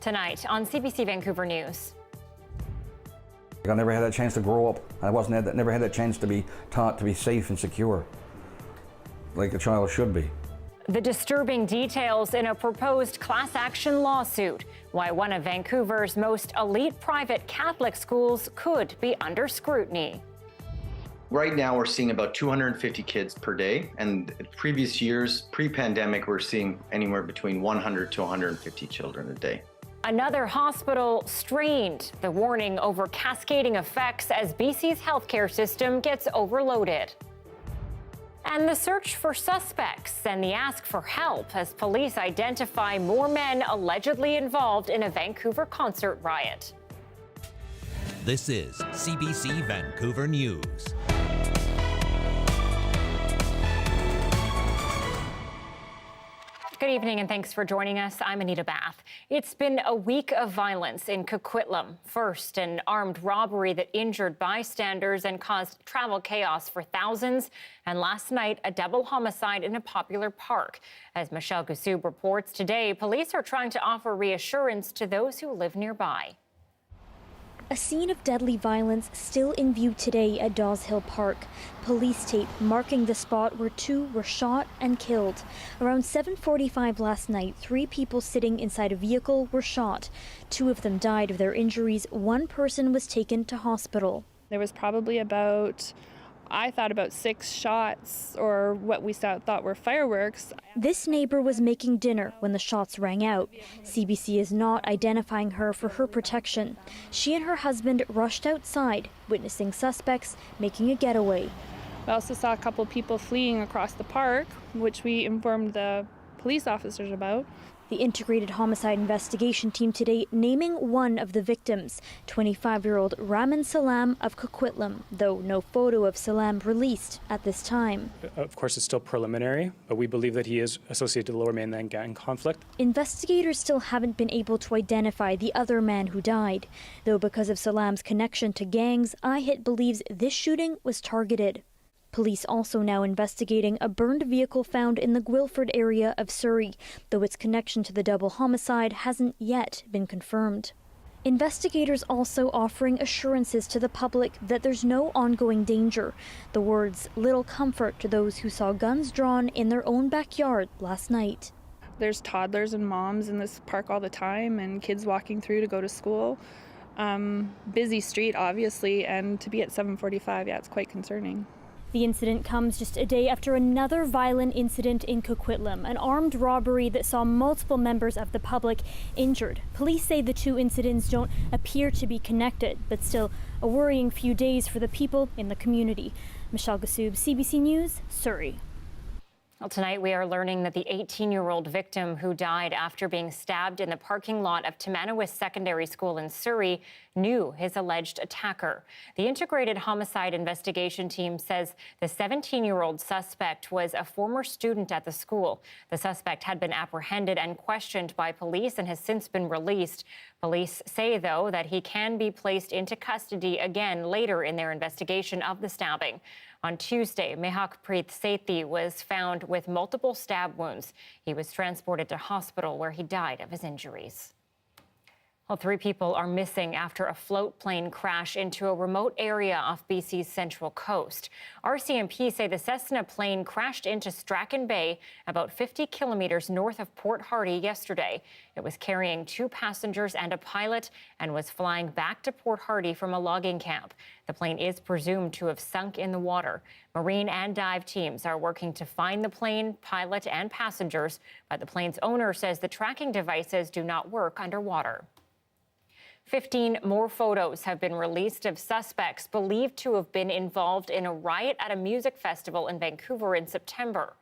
Tonight on CBC Vancouver News. I never had a chance to grow up. I never had that chance to be taught to be safe and secure, like a child should be. The disturbing details in a proposed class action lawsuit. Why one of Vancouver's most elite private Catholic schools could be under scrutiny. Right now, we're seeing about 250 kids per day, and previous years, pre-pandemic, we're seeing anywhere between 100 to 150 children a day. Another hospital strained. The warning over cascading effects as BC's healthcare system gets overloaded. And the search for suspects and the ask for help as police identify more men allegedly involved in a Vancouver concert riot. This is CBC Vancouver News. Good evening and thanks for joining us. I'm Anita Bathe. It's been a week of violence in Coquitlam. First, an armed robbery that injured bystanders and caused travel chaos for thousands. And last night, a double homicide in a popular park. As Michelle Gussoub reports today, police are trying to offer reassurance to those who live nearby. A scene of deadly violence still in view today at Dawes Hill Park. Police tape marking the spot where two were shot and killed. Around 7:45 last night, 3 people sitting inside a vehicle were shot. 2 of them died of their injuries. 1 person was taken to hospital. There was probably about 6 shots, or what we thought were fireworks. This neighbor was making dinner when the shots rang out. CBC is not identifying her for her protection. She and her husband rushed outside, witnessing suspects making a getaway. We also saw a couple people fleeing across the park, which we informed the police officers about. The integrated homicide investigation team today naming one of the victims, 25-year-old Raman Salam of Coquitlam, though no photo of Salam released at this time. Of course, it's still preliminary, but we believe that he is associated to the Lower Mainland gang conflict. Investigators still haven't been able to identify the other man who died, though because of Salam's connection to gangs, IHIT believes this shooting was targeted. Police also now investigating a burned vehicle found in the Guildford area of Surrey, though its connection to the double homicide hasn't yet been confirmed. Investigators also offering assurances to the public that there's no ongoing danger. The words little comfort to those who saw guns drawn in their own backyard last night. There's toddlers and moms in this park all the time, and kids walking through to go to school. Busy street, obviously, and to be at 7:45, it's quite concerning. The incident comes just a day after another violent incident in Coquitlam, an armed robbery that saw multiple members of the public injured. Police say the 2 incidents don't appear to be connected, but still a worrying few days for the people in the community. Michelle Gussoub, CBC News, Surrey. Well, tonight we are learning that the 18-year-old victim who died after being stabbed in the parking lot of Timanawis Secondary School in Surrey knew his alleged attacker. The integrated homicide investigation team says the 17-year-old suspect was a former student at the school. The suspect had been apprehended and questioned by police and has since been released. Police say, though, that he can be placed into custody again later in their investigation of the stabbing. On Tuesday, Mehakpreet Sethi was found with multiple stab wounds. He was transported to hospital where he died of his injuries. Well, 3 people are missing after a float plane crash into a remote area off BC's central coast. RCMP say the Cessna plane crashed into Strachan Bay, about 50 kilometers north of Port Hardy yesterday. It was carrying 2 passengers and a pilot and was flying back to Port Hardy from a logging camp. The plane is presumed to have sunk in the water. Marine and dive teams are working to find the plane, pilot, and passengers, but the plane's owner says the tracking devices do not work underwater. 15 more photos have been released of suspects believed to have been involved in a riot at a music festival in Vancouver in September.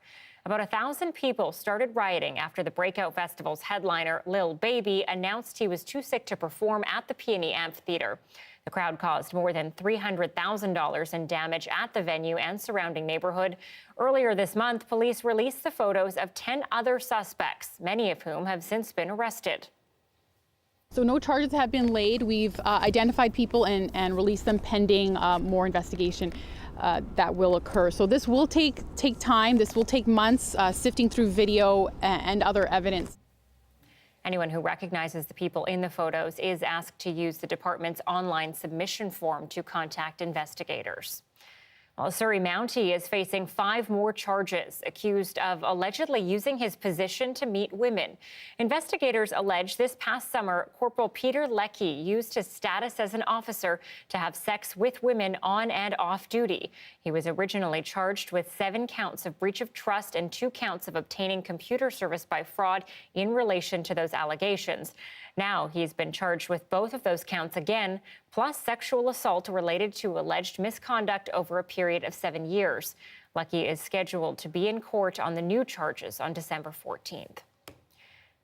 About 1,000 people started rioting after the Breakout Festival's headliner, Lil Baby, announced he was too sick to perform at the Peony Amphitheatre. The crowd caused more than $300,000 in damage at the venue and surrounding neighborhood. Earlier this month, police released the photos of 10 other suspects, many of whom have since been arrested. So no charges have been laid. We've identified people and released them pending more investigation that will occur. So this will take time. This will take months, sifting through video and other evidence. Anyone who recognizes the people in the photos is asked to use the department's online submission form to contact investigators. Well, Surrey Mountie is facing 5 more charges, accused of allegedly using his position to meet women. Investigators allege this past summer, Corporal Peter Leckie used his status as an officer to have sex with women on and off duty. He was originally charged with 7 counts of breach of trust and 2 counts of obtaining computer service by fraud in relation to those allegations. Now he's been charged with both of those counts again, plus sexual assault related to alleged misconduct over a period of 7 years. Leckie is scheduled to be in court on the new charges on December 14th.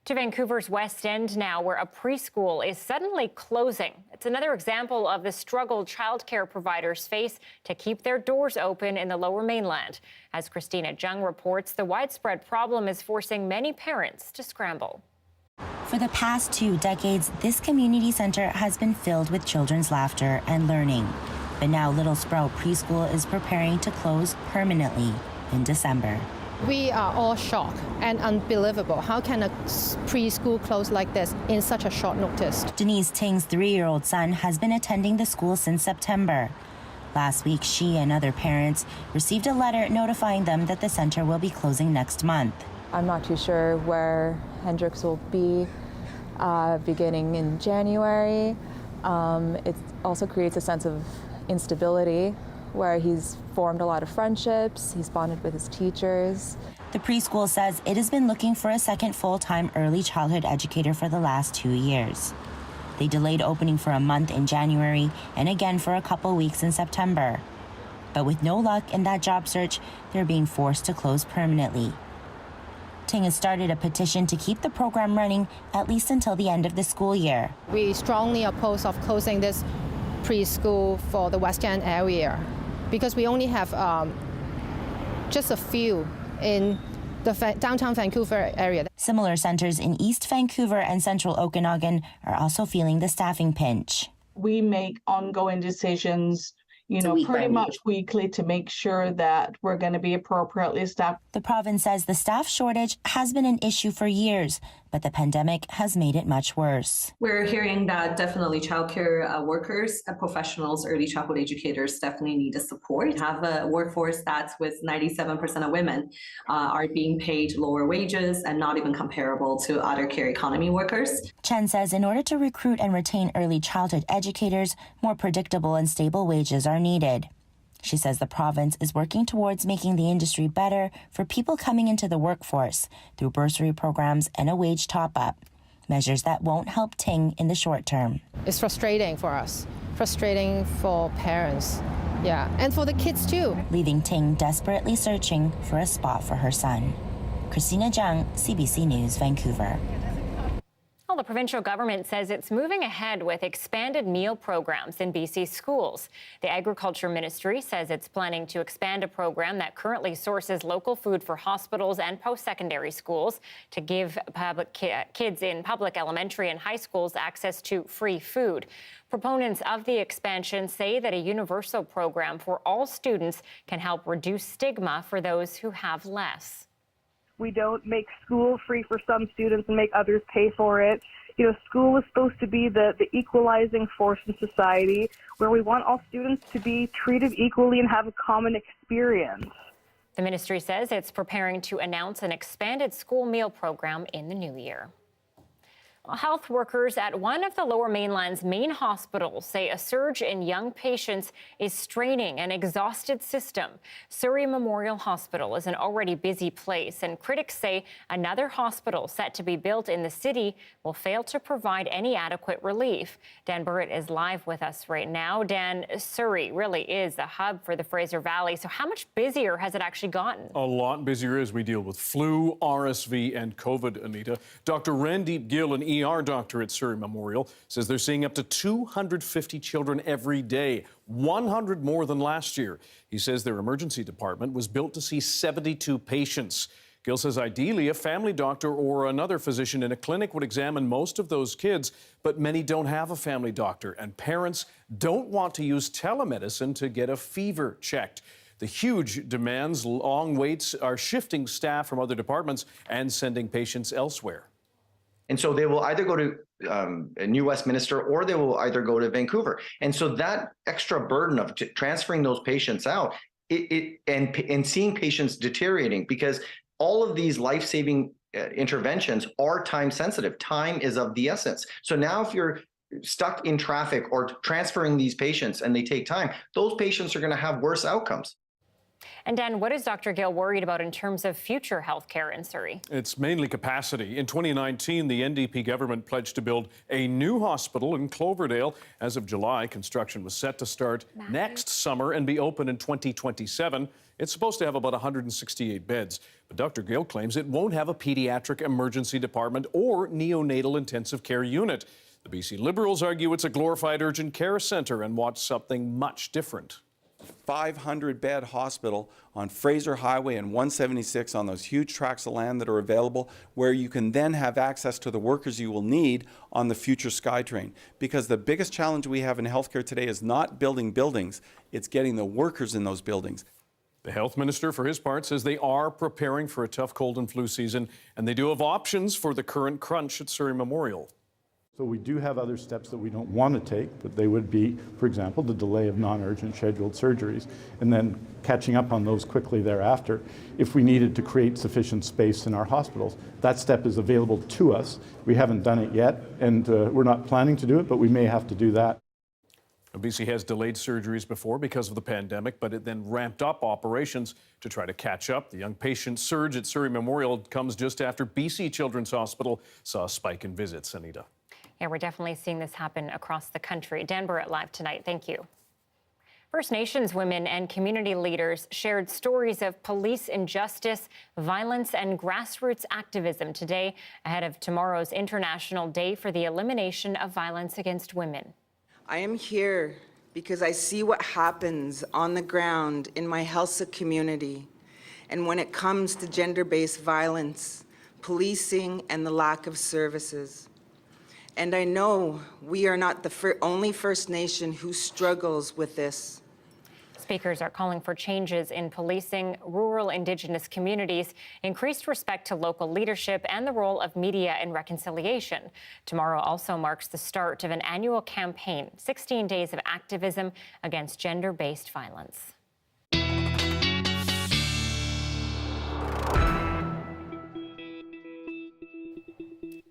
To Vancouver's West End now, where a preschool is suddenly closing. It's another example of the struggle childcare providers face to keep their doors open in the Lower Mainland. As Christina Jung reports, the widespread problem is forcing many parents to scramble. For the past 2 decades, this community center has been filled with children's laughter and learning. But now Little Sprout Preschool is preparing to close permanently in December. We are all shocked and unbelievable. How can a preschool close like this in such a short notice? Denise Ting's 3-year-old son has been attending the school since September. Last week, she and other parents received a letter notifying them that the center will be closing next month. I'm not too sure where Hendrix will be beginning in January. It also creates a sense of instability where he's formed a lot of friendships, he's bonded with his teachers. The preschool says it has been looking for a second full-time early childhood educator for the last 2 years. They delayed opening for a month in January and again for a couple weeks in September. But with no luck in that job search, they're being forced to close permanently. Ting has started a petition to keep the program running at least until the end of the school year. We strongly oppose of closing this preschool for the West End area because we only have just a few in the downtown Vancouver area. Similar centers in East Vancouver and Central Okanagan are also feeling the staffing pinch. We make ongoing decisions, pretty much weekly to make sure that we're going to be appropriately staffed. The province says the staff shortage has been an issue for years, but the pandemic has made it much worse. We're hearing that definitely childcare workers, professionals, early childhood educators definitely need a support. Have a workforce that's with 97% of women are being paid lower wages and not even comparable to other care economy workers. Chen says in order to recruit and retain early childhood educators, more predictable and stable wages are needed. She says the province is working towards making the industry better for people coming into the workforce through bursary programs and a wage top-up, measures that won't help Ting in the short term. It's frustrating for us, frustrating for parents, and for the kids too. Leaving Ting desperately searching for a spot for her son. Christina Jung, CBC News, Vancouver. Well, the provincial government says it's moving ahead with expanded meal programs in BC schools. The Agriculture Ministry says it's planning to expand a program that currently sources local food for hospitals and post-secondary schools to give kids in public elementary and high schools access to free food. Proponents of the expansion say that a universal program for all students can help reduce stigma for those who have less. We don't make school free for some students and make others pay for it. School is supposed to be the equalizing force in society where we want all students to be treated equally and have a common experience. The ministry says it's preparing to announce an expanded school meal program in the new year. Health workers at one of the Lower Mainland's main hospitals say a surge in young patients is straining an exhausted system. Surrey Memorial Hospital is an already busy place, and critics say another hospital set to be built in the city will fail to provide any adequate relief. Dan Burritt is live with us right now. Dan, Surrey really is the hub for the Fraser Valley, so how much busier has it actually gotten? A lot busier as we deal with flu, RSV, and COVID, Anita. Dr. Randeep Gill, an ER doctor at Surrey Memorial, says they're seeing up to 250 children every day, 100 more than last year. He says their emergency department was built to see 72 patients. Gill says ideally a family doctor or another physician in a clinic would examine most of those kids, but many don't have a family doctor, and parents don't want to use telemedicine to get a fever checked. The huge demands, long waits are shifting staff from other departments and sending patients elsewhere. And so they will either go to New Westminster or they will either go to Vancouver. And so that extra burden of transferring those patients out and seeing patients deteriorating, because all of these life-saving interventions are time sensitive. Time is of the essence. So now if you're stuck in traffic or transferring these patients and they take time, those patients are going to have worse outcomes. And Dan, what is Dr. Gill worried about in terms of future health care in Surrey? It's mainly capacity. In 2019, the NDP government pledged to build a new hospital in Cloverdale. As of July, construction was set to start next summer and be open in 2027. It's supposed to have about 168 beds. But Dr. Gill claims it won't have a pediatric emergency department or neonatal intensive care unit. The BC Liberals argue it's a glorified urgent care centre and want something much different. 500-bed hospital on Fraser Highway and 176 on those huge tracts of land that are available, where you can then have access to the workers you will need on the future SkyTrain. Because the biggest challenge we have in healthcare today is not building buildings, it's getting the workers in those buildings. The health minister, for his part, says they are preparing for a tough cold and flu season, and they do have options for the current crunch at Surrey Memorial. So we do have other steps that we don't want to take, but they would be, for example, the delay of non-urgent scheduled surgeries, and then catching up on those quickly thereafter if we needed to create sufficient space in our hospitals. That step is available to us. We haven't done it yet, and we're not planning to do it, but we may have to do that. BC has delayed surgeries before because of the pandemic, but it then ramped up operations to try to catch up. The young patient surge at Surrey Memorial comes just after BC Children's Hospital saw a spike in visits. Anita. Yeah, we're definitely seeing this happen across the country. Dan Burrett live tonight. Thank you. First Nations women and community leaders shared stories of police injustice, violence, and grassroots activism today ahead of tomorrow's International Day for the Elimination of Violence Against Women. I am here because I see what happens on the ground in my Helsa community. And when it comes to gender-based violence, policing, and the lack of services. And I know we are not the only First Nation who struggles with this. Speakers are calling for changes in policing, rural Indigenous communities, increased respect to local leadership, and the role of media in reconciliation. Tomorrow also marks the start of an annual campaign, 16 days of activism against gender-based violence.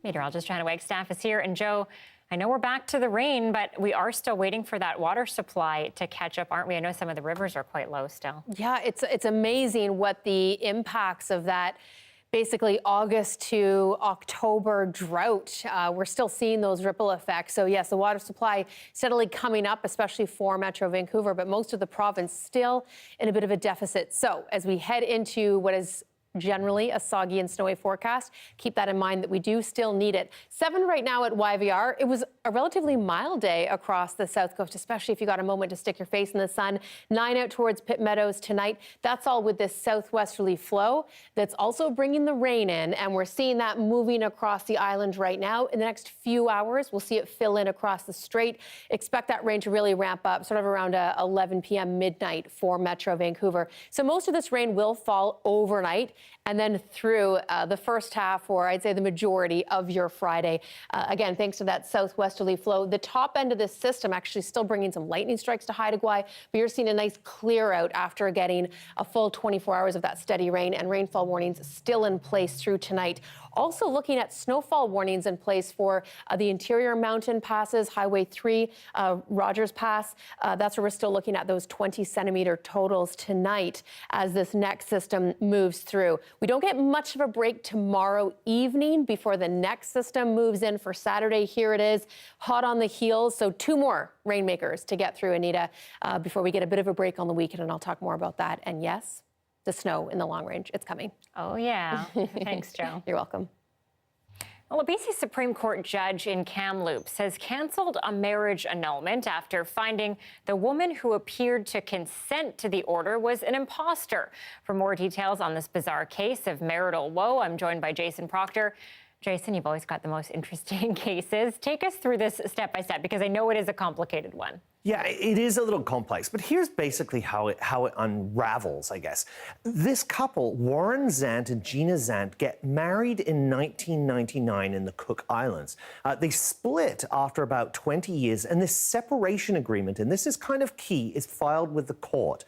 Meteorologist Johanna Wagstaffe is here. And Joe, I know we're back to the rain, but we are still waiting for that water supply to catch up, aren't we? I know some of the rivers are quite low still. Yeah, it's amazing what the impacts of that basically August to October drought. We're still seeing those ripple effects. So yes, the water supply steadily coming up, especially for Metro Vancouver, but most of the province still in a bit of a deficit. So as we head into what is generally a soggy and snowy forecast, keep that in mind that we do still need it. 7 right now at YVR. It was a relatively mild day across the south coast, especially if you got a moment to stick your face in the sun. 9 out towards Pitt Meadows tonight. That's all with this southwesterly flow that's also bringing the rain in, and we're seeing that moving across the island right now. In the next few hours, we'll see it fill in across the strait. Expect that rain to really ramp up sort of around 11 p.m. midnight for Metro Vancouver. So most of this rain will fall overnight and then through the first half, or I'd say the majority of your Friday. Again, thanks to that southwesterly flow. The top end of this system actually still bringing some lightning strikes to Haida Gwaii, but you're seeing a nice clear out after getting a full 24 hours of that steady rain, and rainfall warnings still in place through tonight. Also looking at snowfall warnings in place for the interior mountain passes, Highway 3, Rogers Pass. That's where we're still looking at those 20-centimeter totals tonight as this next system moves through. We don't get much of a break tomorrow evening before the next system moves in for Saturday. Here it is, hot on the heels. So 2 more rainmakers to get through, Anita, before we get a bit of a break on the weekend, and I'll talk more about that. And yes, the snow in the long range, it's coming. Oh, yeah. Thanks, Joe. You're welcome. Well, a BC Supreme Court judge in Kamloops has canceled a marriage annulment after finding the woman who appeared to consent to the order was an imposter. For more details on this bizarre case of marital woe, I'm joined by Jason Proctor. Jason, you've always got the most interesting cases. Take us through this step by step, because I know it is a complicated one. Yeah, it is a little complex, but here's basically how it unravels, I guess. This couple, Warren Zant and Gina Zant, get married in 1999 in the Cook Islands. They split after about 20 years, and this separation agreement, and this is kind of key, is filed with the court.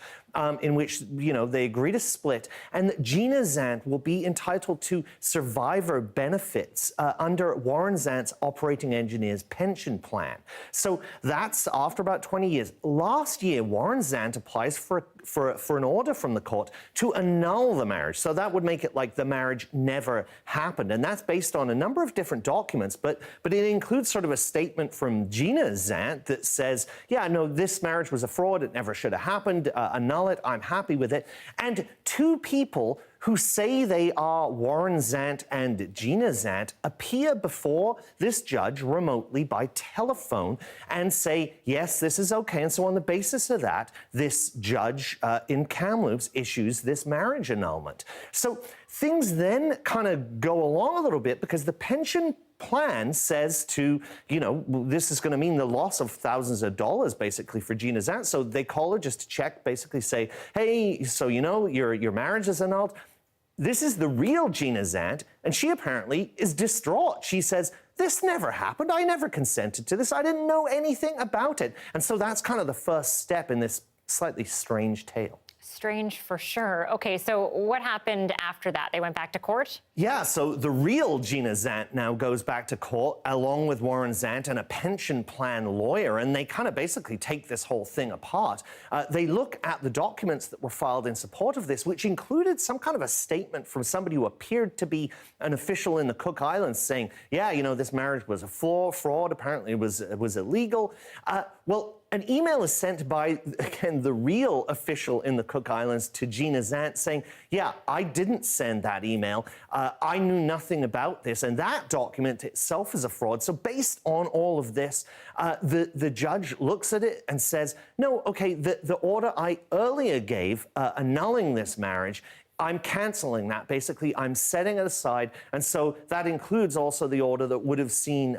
In which, they agree to split, and that Gina Zant will be entitled to survivor benefits under Warren Zant's operating engineer's pension plan. So that's after about 20 years. Last year, Warren Zant applies for an order from the court to annul the marriage. So that would make it like the marriage never happened. And that's based on a number of different documents, but it includes sort of a statement from Gina Zant that says, yeah, no, this marriage was a fraud. It never should have happened. Annul it. I'm happy with it. And two people who say they are Warren Zant and Gina Zant appear before this judge remotely by telephone and say, yes, this is okay. And so on the basis of that, this judge in Kamloops issues this marriage annulment. So things then kind of go along a little bit because the pension plan says to, this is going to mean the loss of thousands of dollars basically for Gina Zant. So they call her just to check, basically say, hey, so your marriage is annulled. This is the real Gina Zant, and she apparently is distraught. She says, this never happened. I never consented to this. I didn't know anything about it. And so that's kind of the first step in this slightly strange tale. Strange for sure. Okay, so what happened after that? They went back to court? Yeah, so the real Gina Zant now goes back to court along with Warren Zant and a pension plan lawyer, and they kind of basically take this whole thing apart. They look at the documents that were filed in support of this, which included some kind of a statement from somebody who appeared to be an official in the Cook Islands saying, yeah, this marriage was a fraud, apparently it was illegal. Well, an email is sent by, again, the real official in the Cook Islands to Gina Zant saying, yeah, I didn't send that email. I knew nothing about this. And that document itself is a fraud. So based on all of this, the judge looks at it and says, no, okay, the order I earlier gave annulling this marriage, I'm canceling that. Basically, I'm setting it aside. And so that includes also the order that would have seen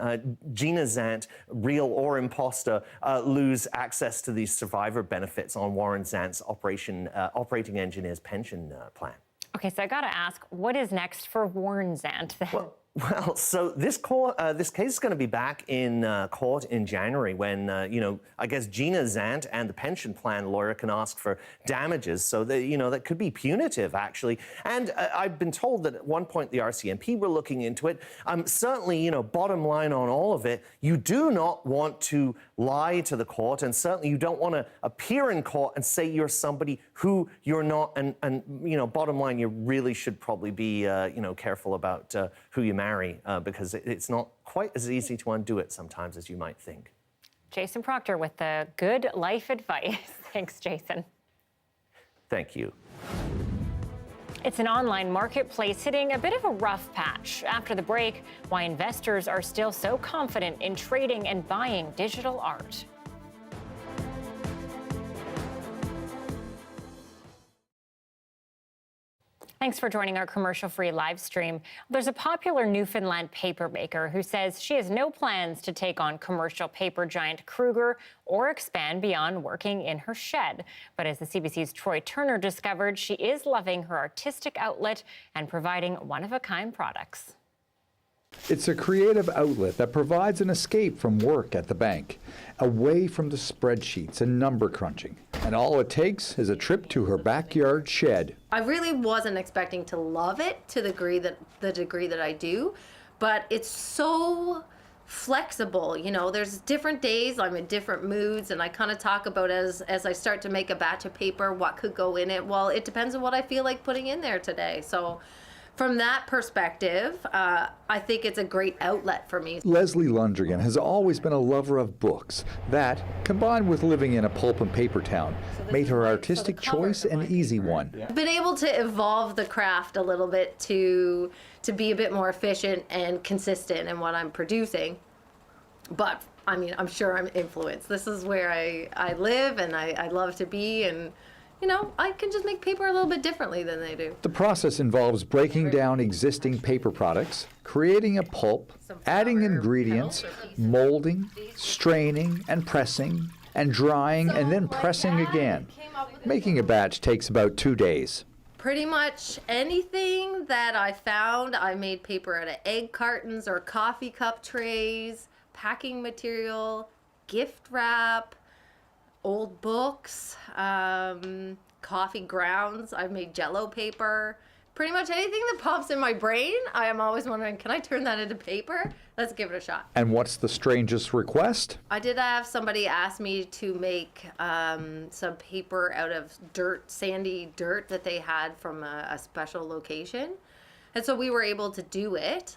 Gina Zant, real or imposter, lose access to these survivor benefits on Warren Zant's operating engineer's pension plan. Okay, so I got to ask, what is next for Warren Zant then? Well, so this case is going to be back in court in January when, I guess Gina Zant and the pension plan lawyer can ask for damages. So, that could be punitive, actually. And I've been told that at one point the RCMP were looking into it. Certainly, bottom line on all of it, you do not want to lie to the court, and certainly you don't want to appear in court and say you're somebody who you're not. And bottom line, you really should probably be, careful about who you marry, because it's not quite as easy to undo it sometimes as you might think. Jason Proctor with the good life advice. Thanks, Jason. Thank you. It's an online marketplace hitting a bit of a rough patch. After the break, why investors are still so confident in trading and buying digital art. Thanks for joining our commercial-free live stream. There's a popular Newfoundland paper maker who says she has no plans to take on commercial paper giant Kruger or expand beyond working in her shed. But as the CBC's Troy Turner discovered, she is loving her artistic outlet and providing one-of-a-kind products. It's a creative outlet that provides an escape from work at the bank, away from the spreadsheets and number crunching. And all it takes is a trip to her backyard shed. I really wasn't expecting to love it to the degree that I do, but it's so flexible. There's different days, I'm in different moods, and I kind of talk about as I start to make a batch of paper, what could go in it. Well, it depends on what I feel like putting in there today. So from that perspective, I think it's a great outlet for me. Leslie Lundrigan has always been a lover of books. That, combined with living in a pulp and paper town, made her artistic choice an easy one. I've been able to evolve the craft a little bit to be a bit more efficient and consistent in what I'm producing. But, I'm sure I'm influenced. This is where I live and I love to be, and I can just make paper a little bit differently than they do. The process involves breaking down existing paper products, creating a pulp, adding ingredients, molding, straining, and pressing, and drying and then pressing again. Making a batch takes about 2 days. Pretty much anything that I found, I made paper out of egg cartons or coffee cup trays, packing material, gift wrap, old books, coffee grounds. I've made Jell-O paper. Pretty much anything that pops in my brain, I am always wondering, can I turn that into paper? Let's give it a shot. And what's the strangest request? I did have somebody ask me to make some paper out of dirt, sandy dirt that they had from a special location. And so we were able to do it.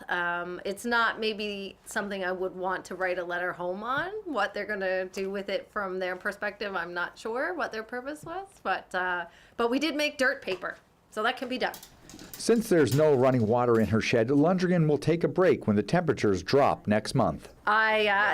It's not maybe something I would want to write a letter home on. What they're gonna do with it from their perspective, I'm not sure what their purpose was, but we did make dirt paper, so that can be done. Since there's no running water in her shed, Lundgren will take a break when the temperatures drop next month.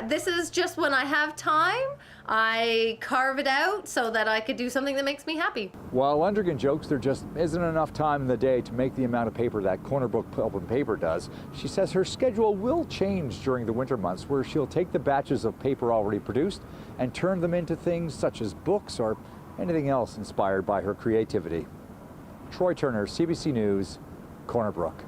This is just when I have time. I carve it out so that I could do something that makes me happy. While Lundgren jokes there just isn't enough time in the day to make the amount of paper that Corner Brook Pulp and Paper does, she says her schedule will change during the winter months, where she'll take the batches of paper already produced and turn them into things such as books or anything else inspired by her creativity. Troy Turner, CBC News, Corner Brook.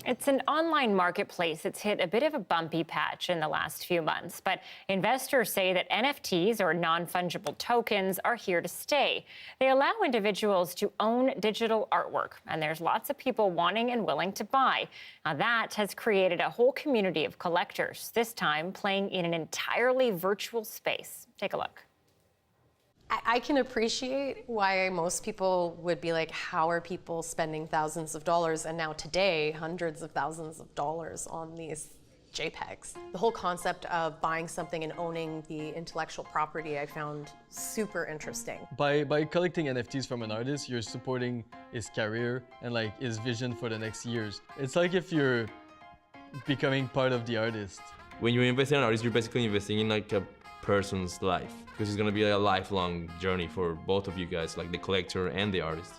It's an online marketplace that's hit a bit of a bumpy patch in the last few months, but investors say that NFTs, or non-fungible tokens, are here to stay. They allow individuals to own digital artwork, and there's lots of people wanting and willing to buy. Now, that has created a whole community of collectors, this time playing in an entirely virtual space. Take a look. I can appreciate why most people would be like, how are people spending thousands of dollars, and now today hundreds of thousands of dollars on these JPEGs. The whole concept of buying something and owning the intellectual property I found super interesting. By collecting NFTs from an artist, you're supporting his career and like his vision for the next years. It's like if you're becoming part of the artist. When you invest in an artist, you're basically investing in like a person's life, because it's gonna be a lifelong journey for both of you guys, like the collector and the artist.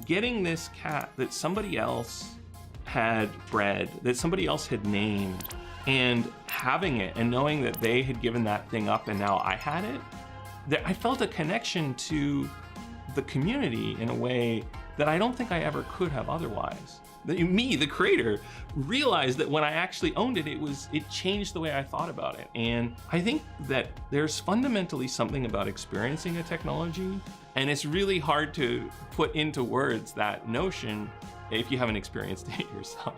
Getting this cat that somebody else had bred, that somebody else had named, and having it and knowing that they had given that thing up and now I had it, I felt a connection to the community in a way that I don't think I ever could have otherwise. Me, the creator, realized that when I actually owned it, it changed the way I thought about it. And I think that there's fundamentally something about experiencing a technology, and it's really hard to put into words that notion if you haven't experienced it yourself.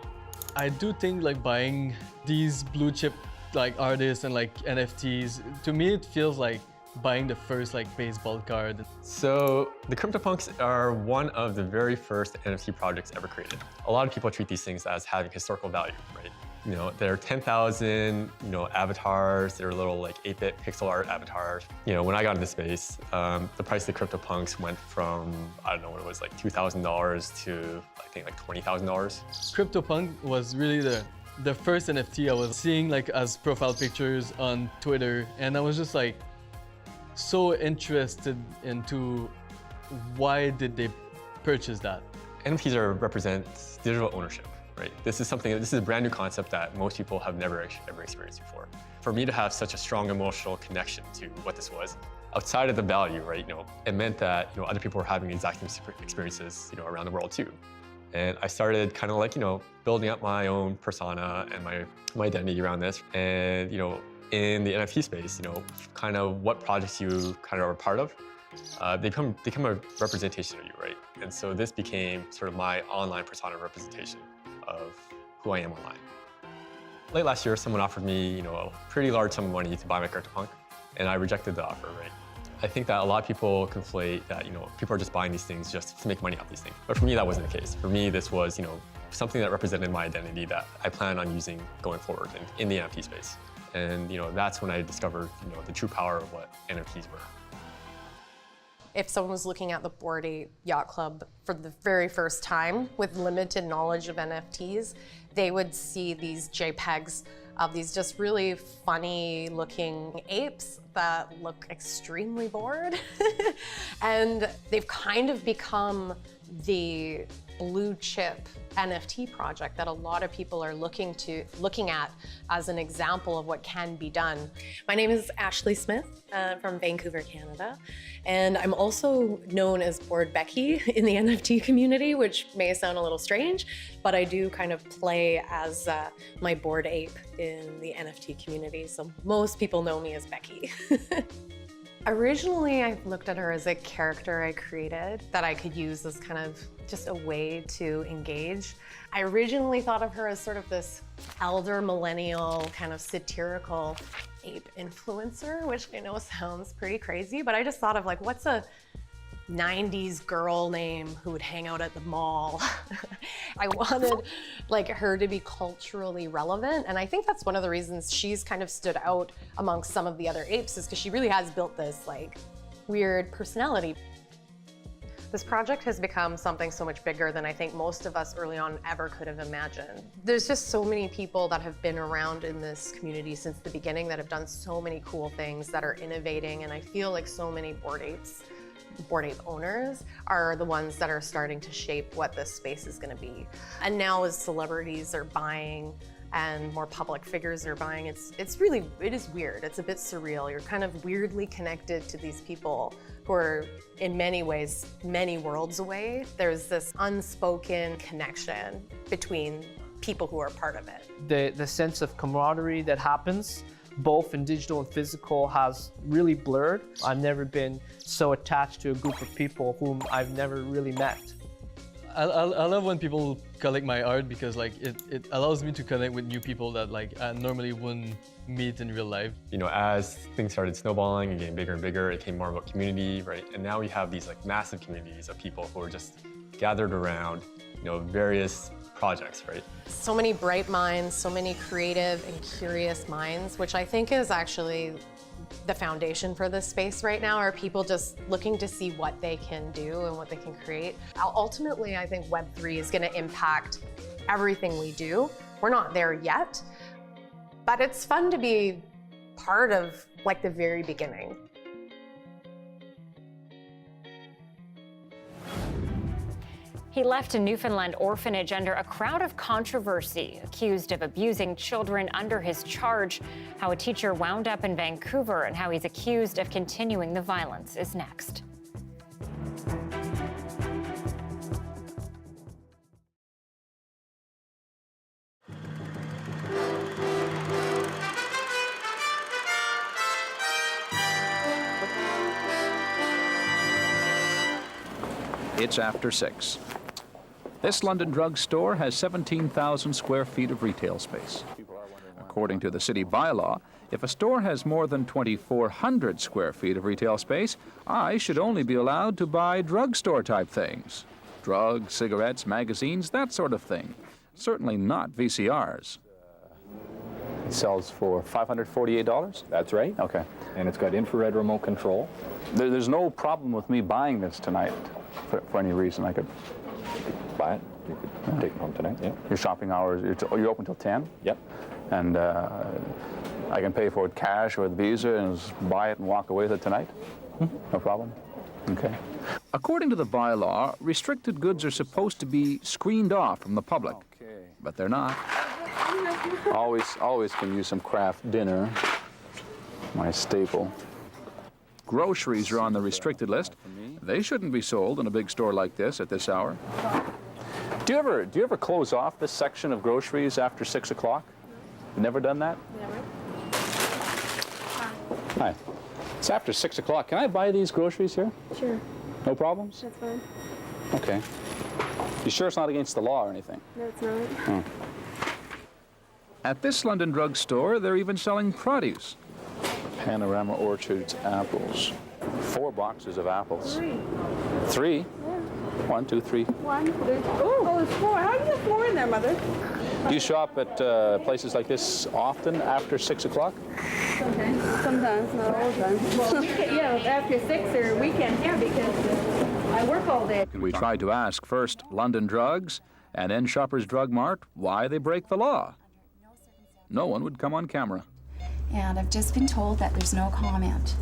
I do think like buying these blue chip like artists and like NFTs, to me it feels like buying the first like baseball card. So the CryptoPunks are one of the very first NFT projects ever created. A lot of people treat these things as having historical value, right? You know, there are 10,000, avatars. They're little like 8-bit pixel art avatars. You know, when I got into space, the price of the CryptoPunks went from, I don't know what it was, like $2,000 to I think like $20,000. CryptoPunk was really the first NFT I was seeing like as profile pictures on Twitter, and I was just like so interested into why did they purchase that. NFTs represent digital ownership, right? This is a brand new concept that most people have never experienced before. For me to have such a strong emotional connection to what this was, outside of the value, right? It meant that other people were having the exact same experiences, around the world too. And I started kind of like building up my own persona and my identity around this, and in the NFT space, kind of what projects you kind of are a part of, they become a representation of you, right? And so this became sort of my online persona representation of who I am online. Late last year, someone offered me, a pretty large sum of money to buy my CryptoPunk, and I rejected the offer, right? I think that a lot of people conflate that, people are just buying these things just to make money off these things. But for me, that wasn't the case. For me, this was, something that represented my identity that I plan on using going forward in the NFT space. And, that's when I discovered, the true power of what NFTs were. If someone was looking at the Bored Ape Yacht Club for the very first time with limited knowledge of NFTs, they would see these JPEGs of these just really funny looking apes that look extremely bored. And they've kind of become the blue chip NFT project that a lot of people are looking at as an example of what can be done. My name is Ashley Smith from Vancouver, Canada, and I'm also known as Bored Becky in the NFT community, which may sound a little strange, but I do kind of play as my bored ape in the NFT community, so most people know me as Becky. Originally, I looked at her as a character I created that I could use as kind of just a way to engage. I originally thought of her as sort of this elder millennial kind of satirical ape influencer, which I know sounds pretty crazy, but I just thought of like, what's a 90s girl name who would hang out at the mall? I wanted like her to be culturally relevant, and I think that's one of the reasons she's kind of stood out amongst some of the other apes, is because she really has built this like weird personality. This project has become something so much bigger than I think most of us early on ever could have imagined. There's just so many people that have been around in this community since the beginning that have done so many cool things, that are innovating, and I feel like so many Bored Ape owners are the ones that are starting to shape what this space is going to be. And now as celebrities are buying and more public figures are buying, it is weird. It's a bit surreal. You're kind of weirdly connected to these people who are in many ways many worlds away. There's this unspoken connection between people who are part of it. The sense of camaraderie that happens both in digital and physical has really blurred. I've never been so attached to a group of people whom I've never really met. I love when people collect my art because like it allows me to connect with new people that like I normally wouldn't meet in real life. As things started snowballing and getting bigger and bigger, it became more about community, right? And now we have these like massive communities of people who are just gathered around, various projects, right? So many bright minds, so many creative and curious minds, which I think is actually the foundation for this space right now, are people just looking to see what they can do and what they can create. Ultimately, I think Web3 is going to impact everything we do. We're not there yet, but it's fun to be part of like the very beginning. He left a Newfoundland orphanage under a crowd of controversy, accused of abusing children under his charge. How a teacher wound up in Vancouver and how he's accused of continuing the violence is next. It's after 6. This London drugstore has 17,000 square feet of retail space. According to the city bylaw, if a store has more than 2,400 square feet of retail space, I should only be allowed to buy drugstore-type things. Drugs, cigarettes, magazines, that sort of thing. Certainly not VCRs. It sells for $548? That's right. Okay. And it's got infrared remote control. There's no problem with me buying this tonight for any reason. I could buy it. You could take it home tonight, yeah. Your shopping hours, you're open till 10? Yep. And I can pay for it cash or with Visa and just buy it and walk away with it tonight? No problem? Okay. According to the bylaw, restricted goods are supposed to be screened off from the public, but they're not. Always can use some craft dinner, my staple. Groceries are on the restricted list. They shouldn't be sold in a big store like this at this hour. Do you ever close off this section of groceries after 6 o'clock? You never done that? Never. Hi. It's after 6 o'clock. Can I buy these groceries here? Sure. No problems? That's fine. Okay. You sure it's not against the law or anything? No, it's not. Oh. At this London drugstore, they're even selling produce. Panorama Orchards apples. 4 boxes of apples. 3? 1, 2, 3. 1, 2, oh, it's 4. How do you get 4 in there, Mother? Do you shop at places like this often after 6 o'clock? Sometimes, not all the time. Well, after 6 or weekend here because I work all day. We tried to ask first London Drugs and then Shoppers Drug Mart why they break the law. No one would come on camera. And I've just been told that there's no comment.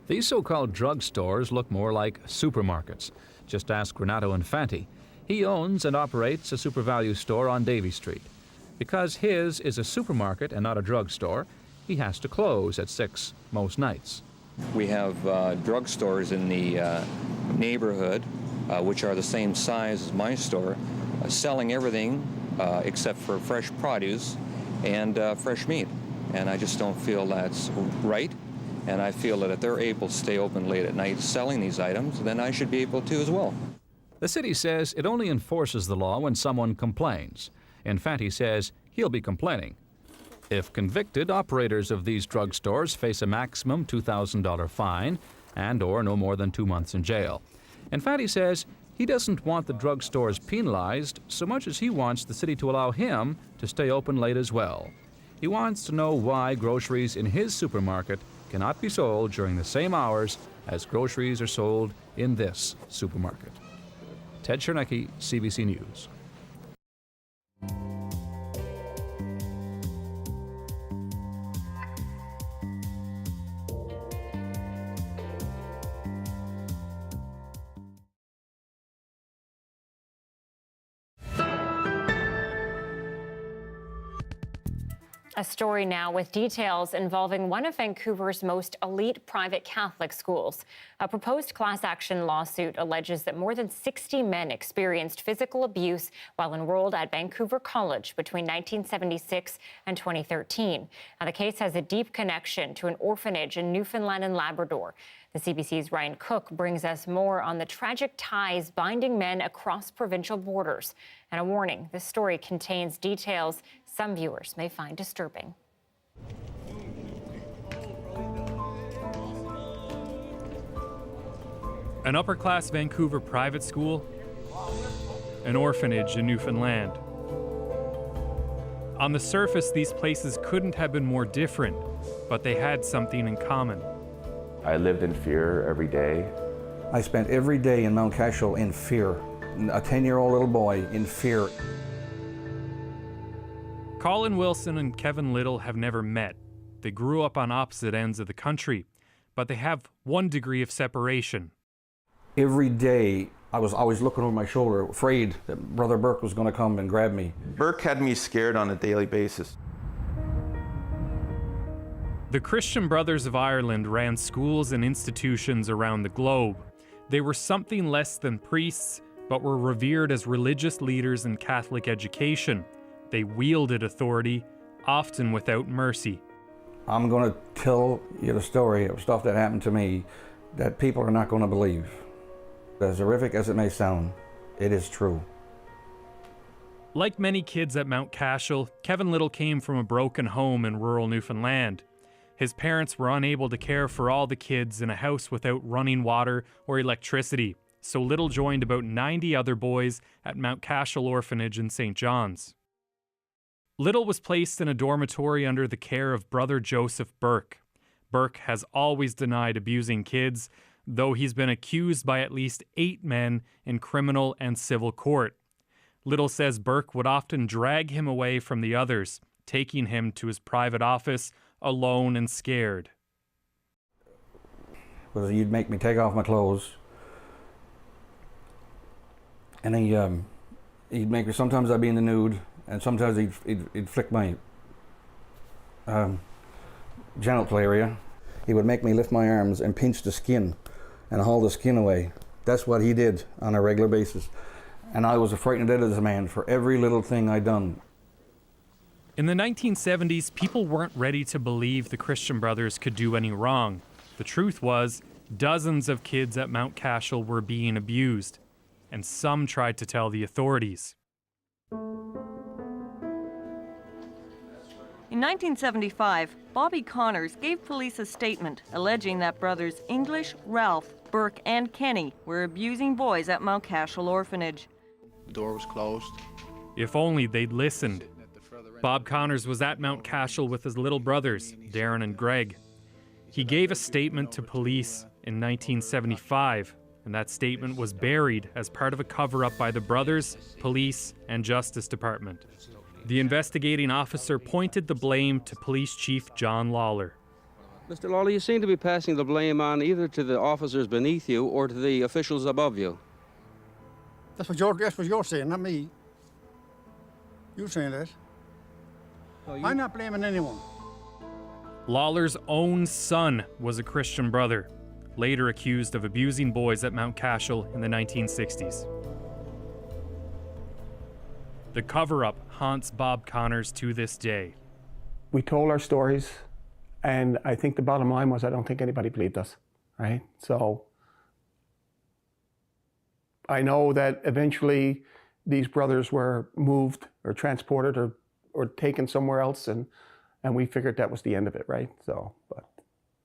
These so-called drugstores look more like supermarkets. Just ask Renato Infante. He owns and operates a super value store on Davie Street. Because his is a supermarket and not a drugstore, he has to close at 6 most nights. We have drugstores in the neighborhood, which are the same size as my store, selling everything except for fresh produce and fresh meat. And I just don't feel that's right. And I feel that if they're able to stay open late at night selling these items, then I should be able to as well. The city says it only enforces the law when someone complains. Infante says he'll be complaining. If convicted, operators of these drugstores face a maximum $2,000 fine and/or no more than 2 months in jail. Infante says he doesn't want the drugstores penalized so much as he wants the city to allow him to stay open late as well. He wants to know why groceries in his supermarket cannot be sold during the same hours as groceries are sold in this supermarket. Ted Chernecki, CBC News. A story now with details involving one of Vancouver's most elite private Catholic schools. A proposed class action lawsuit alleges that more than 60 men experienced physical abuse while enrolled at Vancouver College between 1976 and 2013. Now, the case has a deep connection to an orphanage in Newfoundland and Labrador. The CBC's Ryan Cook brings us more on the tragic ties binding men across provincial borders. And a warning, this story contains details some viewers may find disturbing. An upper-class Vancouver private school, an orphanage in Newfoundland. On the surface, these places couldn't have been more different, but they had something in common. I lived in fear every day. I spent every day in Mount Cashel in fear. A 10-year-old little boy in fear. Colin Wilson and Kevin Little have never met. They grew up on opposite ends of the country, but they have one degree of separation. Every day I was always looking over my shoulder, afraid that Brother Burke was going to come and grab me. Burke had me scared on a daily basis. The Christian Brothers of Ireland ran schools and institutions around the globe. They were something less than priests, but were revered as religious leaders in Catholic education. They wielded authority, often without mercy. I'm going to tell you the story of stuff that happened to me that people are not going to believe. As horrific as it may sound, it is true. Like many kids at Mount Cashel, Kevin Little came from a broken home in rural Newfoundland. His parents were unable to care for all the kids in a house without running water or electricity, so Little joined about 90 other boys at Mount Cashel Orphanage in St. John's. Little was placed in a dormitory under the care of Brother Joseph Burke. Burke has always denied abusing kids, though he's been accused by at least 8 men in criminal and civil court. Little says Burke would often drag him away from the others, taking him to his private office alone and scared. Well, he'd make me take off my clothes, and he'd make me, sometimes I'd be in the nude, and sometimes he'd flick my genital area. He would make me lift my arms and pinch the skin and haul the skin away. That's what he did on a regular basis. And I was frightened to death of this man for every little thing I'd done. In the 1970s, people weren't ready to believe the Christian Brothers could do any wrong. The truth was, dozens of kids at Mount Cashel were being abused, and some tried to tell the authorities. In 1975, Bobby Connors gave police a statement alleging that brothers English, Ralph, Burke, and Kenny were abusing boys at Mount Cashel Orphanage. The door was closed. If only they'd listened. Bob Connors was at Mount Cashel with his little brothers, Darren and Greg. He gave a statement to police in 1975, and that statement was buried as part of a cover-up by the brothers, police, and Justice Department. The investigating officer pointed the blame to Police Chief John Lawler. Mr. Lawler, you seem to be passing the blame on either to the officers beneath you or to the officials above you. That's what you're saying, not me. You're saying that. I'm not blaming anyone. Lawler's own son was a Christian brother, later accused of abusing boys at Mount Cashel in the 1960s. The cover-up haunts Bob Connors to this day. We told our stories, and I think the bottom line was I don't think anybody believed us, right? So I know that eventually these brothers were moved or transported or taken somewhere else, and we figured that was the end of it, right? So,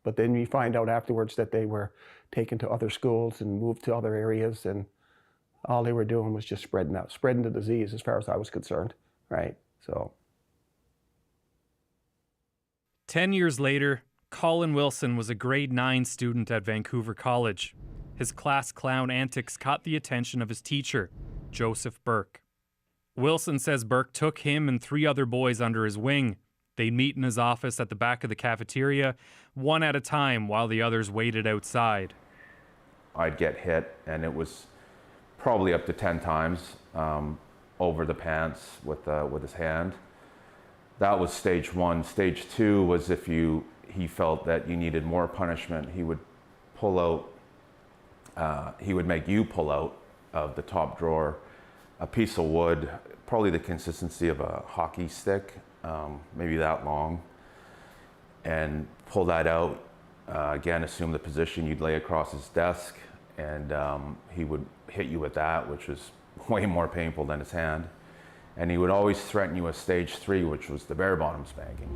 but then we find out afterwards that they were taken to other schools and moved to other areas, and all they were doing was just spreading the disease as far as I was concerned, right? So. 10 years later, Colin Wilson was a grade 9 student at Vancouver College. His class clown antics caught the attention of his teacher, Joseph Burke. Wilson says Burke took him and 3 other boys under his wing. They'd meet in his office at the back of the cafeteria, one at a time while the others waited outside. I'd get hit, and it was probably up to 10 times over the pants with his hand. That was stage 1. Stage 2 was if he felt that you needed more punishment, he would pull out, he would make you pull out of the top drawer a piece of wood, probably the consistency of a hockey stick, maybe that long, and pull that out. Again, assume the position you'd lay across his desk, and he would hit you with that, which was way more painful than his hand. And he would always threaten you with stage 3, which was the bare bottom spanking.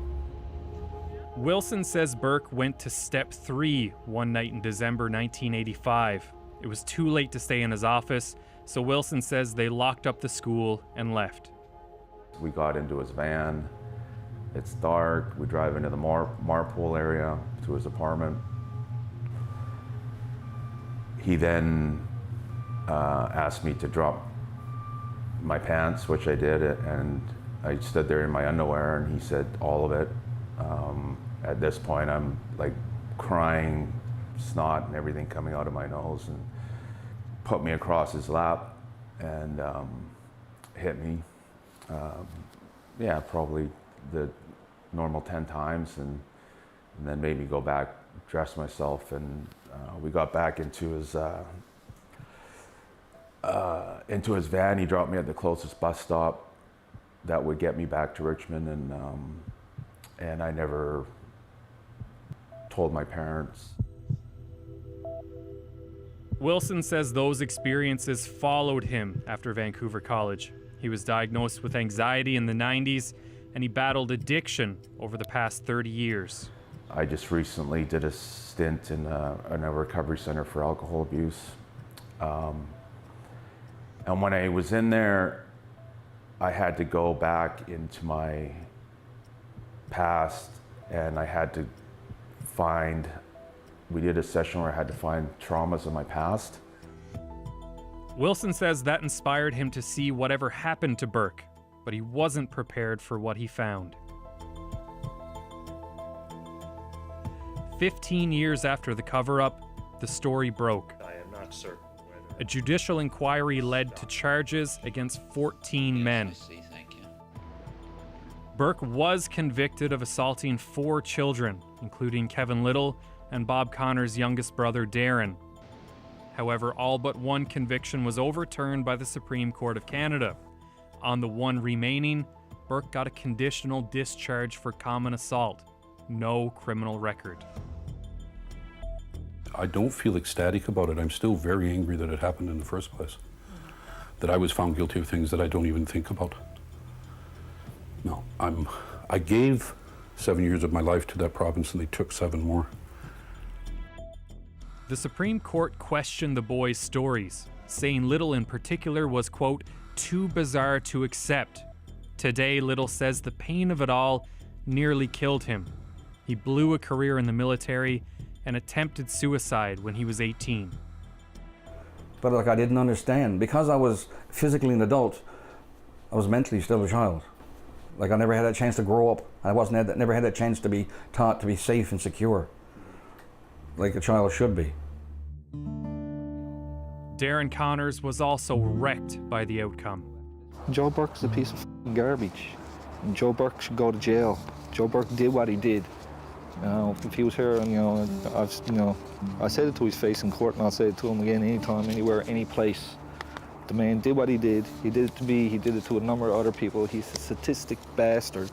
Wilson says Burke went to step 3 one night in December 1985. It was too late to stay in his office, so Wilson says they locked up the school and left. We got into his van. It's dark. We drive into the Marpole area to his apartment. He then asked me to drop my pants, which I did, and I stood there in my underwear, and he said, all of it. At this point, I'm like crying, snot and everything coming out of my nose, and put me across his lap and hit me. Yeah, probably the normal 10 times, and then made me go back, dress myself, and we got back into his van. He dropped me at the closest bus stop that would get me back to Richmond, and I never told my parents. Wilson says those experiences followed him after Vancouver College. He was diagnosed with anxiety in the 90s, and he battled addiction over the past 30 years. I just recently did a stint in a recovery center for alcohol abuse. And when I was in there, I had to go back into my past, and I had to we did a session where I had to find traumas in my past. Wilson says that inspired him to see whatever happened to Burke, but he wasn't prepared for what he found. 15 years after the cover-up, the story broke. I am not certain whether... A judicial inquiry led to charges against 14 men. Burke was convicted of assaulting 4 children, including Kevin Little and Bob Connors' youngest brother, Darren. However, all but one conviction was overturned by the Supreme Court of Canada. On the one remaining, Burke got a conditional discharge for common assault. No criminal record. I don't feel ecstatic about it. I'm still very angry that it happened in the first place. That I was found guilty of things that I don't even think about. No, I gave 7 years of my life to that province, and they took 7 more. The Supreme Court questioned the boys' stories, saying Little in particular was, quote, too bizarre to accept. Today, Little says the pain of it all nearly killed him. He blew a career in the military and attempted suicide when he was 18. But like, I didn't understand. Because I was physically an adult, I was mentally still a child. Like, I never had that chance to grow up. I never had that chance to be taught to be safe and secure, like a child should be. Darren Connors was also wrecked by the outcome. Joe Burke's a piece of garbage. Joe Burke should go to jail. Joe Burke did what he did. If he was here, and I said it to his face in court, and I'll say it to him again, anytime, anywhere, any place. The man did what he did. He did it to me. He did it to a number of other people. He's a sadistic bastard.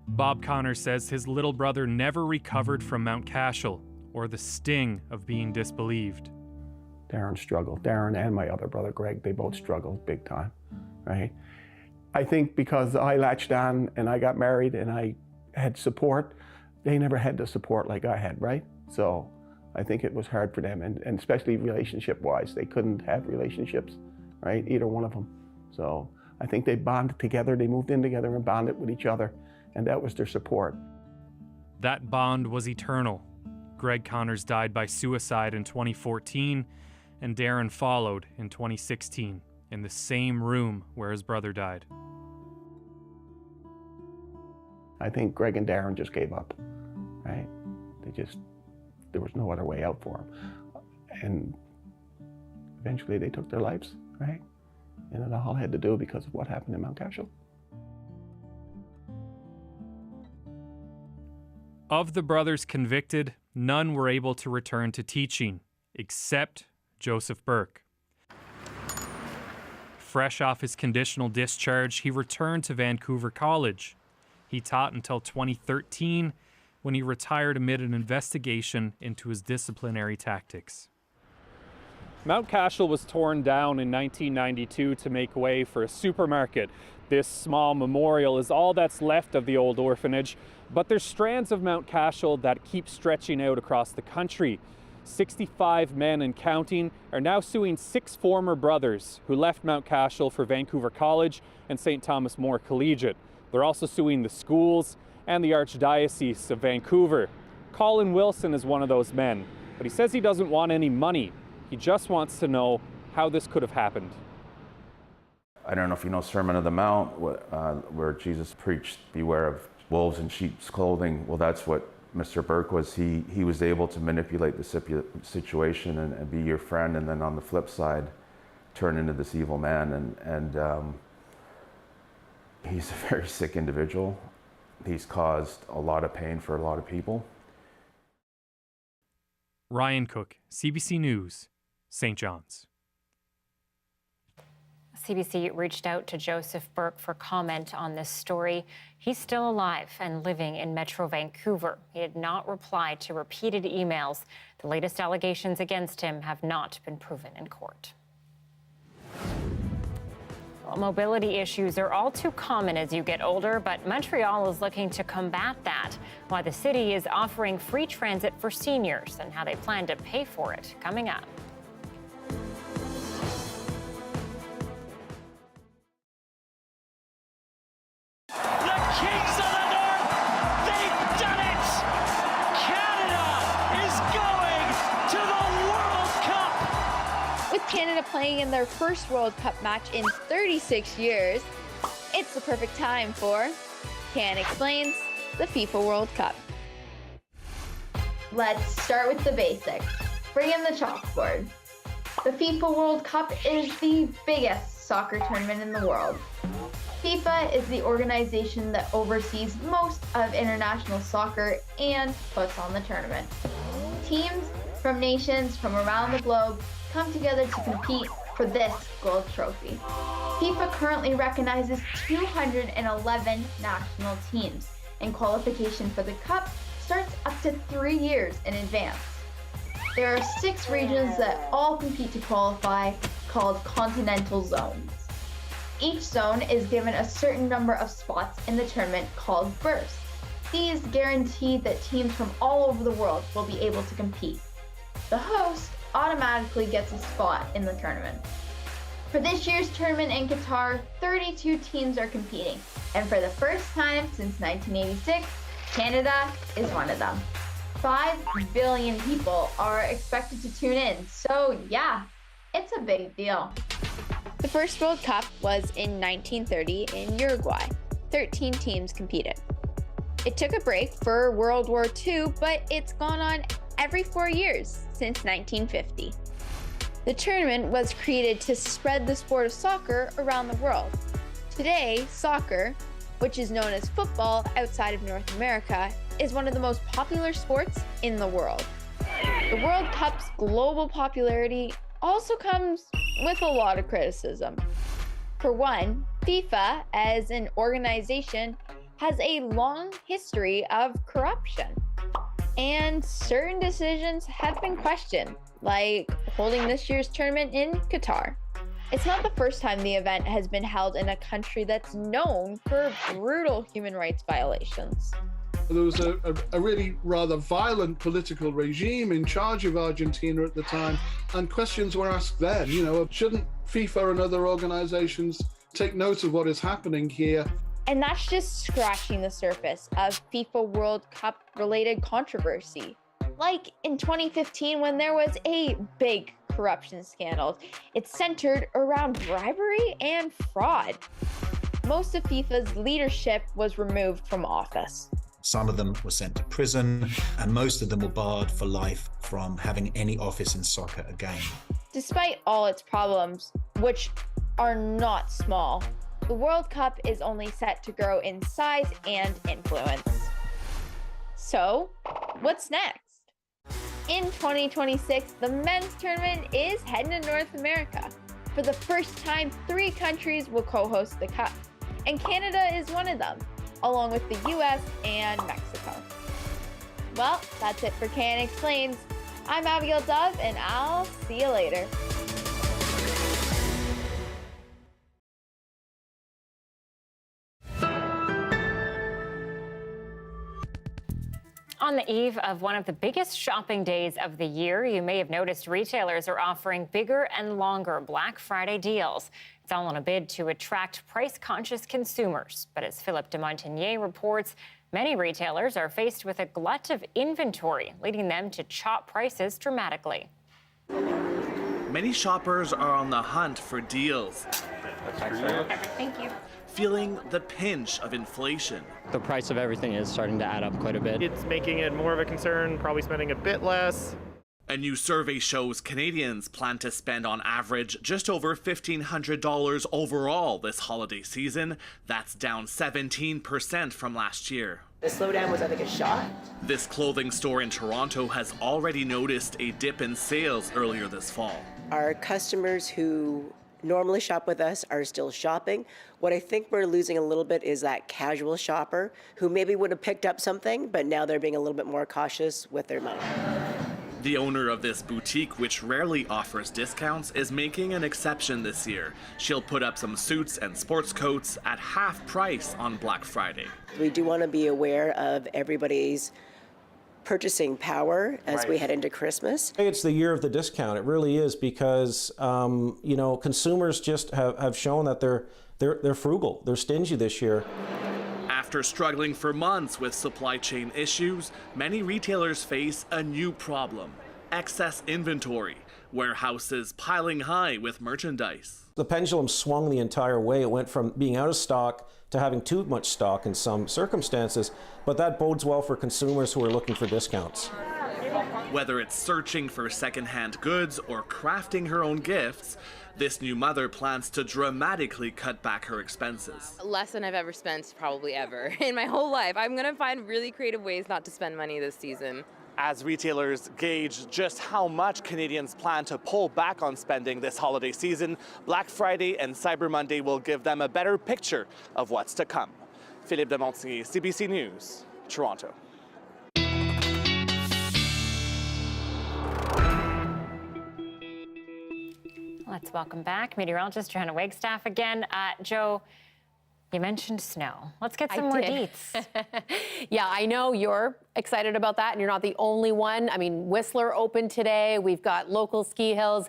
Bob Connors says his little brother never recovered from Mount Cashel or the sting of being disbelieved. Darren struggled. Darren and my other brother, Greg, they both struggled big time, right? I think because I latched on and I got married and I had support, they never had the support like I had, right? So I think it was hard for them, and especially relationship-wise. They couldn't have relationships, right? Either one of them. So I think they bonded together. They moved in together and bonded with each other, and that was their support. That bond was eternal. Greg Connors died by suicide in 2014, and Darren followed in 2016 in the same room where his brother died. I think Greg and Darren just gave up, right? There was no other way out for them. And eventually they took their lives, right? And it all had to do because of what happened in Mount Cashel. Of the brothers convicted, none were able to return to teaching, except Joseph Burke. Fresh off his conditional discharge, he returned to Vancouver College. He taught until 2013, when he retired amid an investigation into his disciplinary tactics. Mount Cashel was torn down in 1992 to make way for a supermarket. This small memorial is all that's left of the old orphanage, but there's strands of Mount Cashel that keep stretching out across the country. 65 men and counting are now suing 6 former brothers who left Mount Cashel for Vancouver College and St. Thomas More Collegiate. They're also suing the schools and the Archdiocese of Vancouver. Colin Wilson is one of those men, but he says he doesn't want any money. He just wants to know how this could have happened. I don't know if you know Sermon on the Mount, where Jesus preached, beware of wolves in sheep's clothing. Well, that's what Mr. Burke was. He was able to manipulate the situation and be your friend, and then on the flip side, turn into this evil man. And he's a very sick individual. He's caused a lot of pain for a lot of people. Ryan Cook, CBC News, St. John's. CBC reached out to Joseph Burke for comment on this story. He's still alive and living in Metro Vancouver. He did not reply to repeated emails. The latest allegations against him have not been proven in court. Well, mobility issues are all too common as you get older, but Montreal is looking to combat that. Why the city is offering free transit for seniors and how they plan to pay for it, coming up. Canada playing in their first World Cup match in 36 years, it's the perfect time for Can Explains the FIFA World Cup. Let's start with the basics. Bring in the chalkboard. The FIFA World Cup is the biggest soccer tournament in the world. FIFA is the organization that oversees most of international soccer and puts on the tournament. Teams from nations from around the globe come together to compete for this gold trophy. FIFA currently recognizes 211 national teams, and qualification for the Cup starts up to 3 years in advance. There are 6 regions that all compete to qualify, called continental zones. Each zone is given a certain number of spots in the tournament called berths. These guarantee that teams from all over the world will be able to compete. The host automatically gets a spot in the tournament. For this year's tournament in Qatar, 32 teams are competing, and for the first time since 1986, Canada is one of them. 5 billion people are expected to tune in, so yeah, it's a big deal. The first World Cup was in 1930 in Uruguay. 13 teams competed. It took a break for World War II, but it's gone on every 4 years since 1950. The tournament was created to spread the sport of soccer around the world. Today, soccer, which is known as football outside of North America, is one of the most popular sports in the world. The World Cup's global popularity also comes with a lot of criticism. For one, FIFA as an organization has a long history of corruption, and certain decisions have been questioned, like holding this year's tournament in Qatar. It's not the first time the event has been held in a country that's known for brutal human rights violations. There was a really rather violent political regime in charge of Argentina at the time, and questions were asked then, shouldn't FIFA and other organizations take note of what is happening here? And that's just scratching the surface of FIFA World Cup related controversy. Like in 2015 when there was a big corruption scandal. It's centered around bribery and fraud. Most of FIFA's leadership was removed from office. Some of them were sent to prison, and most of them were barred for life from having any office in soccer again. Despite all its problems, which are not small, the World Cup is only set to grow in size and influence. So, what's next? In 2026, the men's tournament is heading to North America. For the first time, 3 countries will co-host the Cup, and Canada is one of them, along with the US and Mexico. Well, that's it for Can Explains. I'm Abigail Dove, and I'll see you later. On the eve of one of the biggest shopping days of the year, you may have noticed retailers are offering bigger and longer Black Friday deals. It's all in a bid to attract price-conscious consumers. But as Philippe de Montigny reports, many retailers are faced with a glut of inventory, leading them to chop prices dramatically. Many shoppers are on the hunt for deals. Thank you. Feeling the pinch of inflation. The price of everything is starting to add up quite a bit. It's making it more of a concern, probably spending a bit less. A new survey shows Canadians plan to spend on average just over $1,500 overall this holiday season. That's down 17% from last year. The slowdown was, I think, a shot. This clothing store in Toronto has already noticed a dip in sales earlier this fall. Our customers who normally shop with us are still shopping. What I think we're losing a little bit is that casual shopper who maybe would have picked up something, but now they're being a little bit more cautious with their money. The owner of this boutique, which rarely offers discounts, is making an exception this year. She'll put up some suits and sports coats at half price on Black Friday. We do want to be aware of everybody's purchasing power as we head into Christmas. It's the year of the discount. It really is, because consumers just have shown that they're frugal. They're stingy this year. After struggling for months with supply chain issues, many retailers face a new problem: excess inventory, warehouses piling high with merchandise. The pendulum swung the entire way. It went from being out of stock to having too much stock in some circumstances, but that bodes well for consumers who are looking for discounts. Whether it's searching for secondhand goods or crafting her own gifts, this new mother plans to dramatically cut back her expenses. Less than I've ever spent, probably ever, in my whole life. I'm gonna find really creative ways not to spend money this season. As retailers gauge just how much Canadians plan to pull back on spending this holiday season, Black Friday and Cyber Monday will give them a better picture of what's to come. Philippe de Montigny, CBC News, Toronto. Let's welcome back Meteorologist Johanna Wagstaffe again. Joe, you mentioned snow. Let's get some more deets. Yeah, I know you're excited about that, and you're not the only one. I mean, Whistler opened today. We've got local ski hills.